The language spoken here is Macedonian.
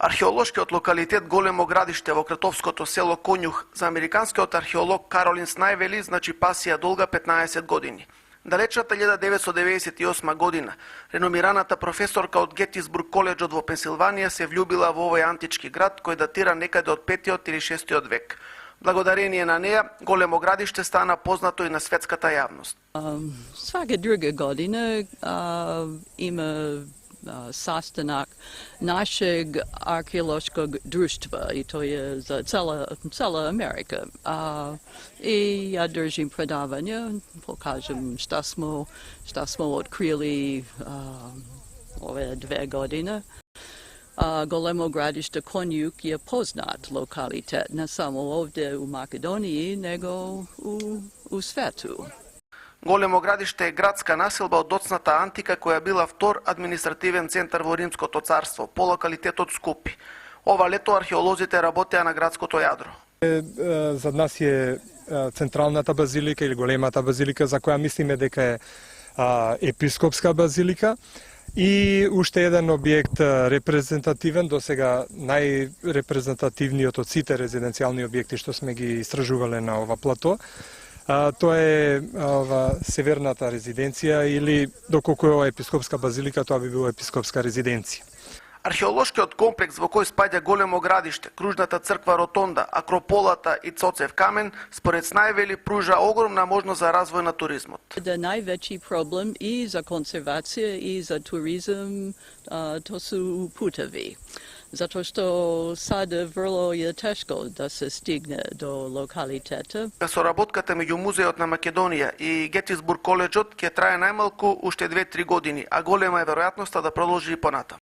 Археолошкиот локалитет Големо градиште во кратовското село Конјух за американскиот археолог Каролин Снајвели значи пасија долга 15 години. Далечната 1998 година, реномираната професорка од Гетисбург коледжот во Пенсилванија се влюбила во овој антички град кој датира некаде од 5 или 6 век. Благодарение на неа, Големо градиште стана познато и на светската јавност. Свака друга година има sastanak našeg arheološkog društva i to je za cela Amerika. I ja držim predavanja, pokažem šta smo otkrili ove 2 godine. Golemo gradište Konjuk je poznat lokalitet, ne samo ovdje u Makedoniji, nego u svetu. Големо градиште е градска населба од доцната антика која била втор административен центар во Римското царство, по локалитетот Скупи. Ова лето археолозите работеа на градското јадро. За нас е централната базилика или големата базилика за која мислиме дека е епископска базилика и уште еден објект репрезентативен, досега најрепрезентативниот од сите резиденцијални објекти што сме ги истражувале на ова плато. Тоа е северната резиденција или доколку е ова епископска базилика, тоа би било епископска резиденција. Археолошкиот комплекс во кој спаѓа Големо градиште, кружната црква Ротонда, Акрополата и Цоцев камен, според Снајвели пружа огромна можност за развој на туризмот. Највеќи проблем и за конзервација и за туризам то су путеви. Zato što sada vrlo je teško da se stigne do lokaliteta. Соработката меѓу Музеот на Македонија и Гетисбург коледжот ќе трае најмалку уште 2-3 години, а голема е веројатноста да продолжи и понатаму.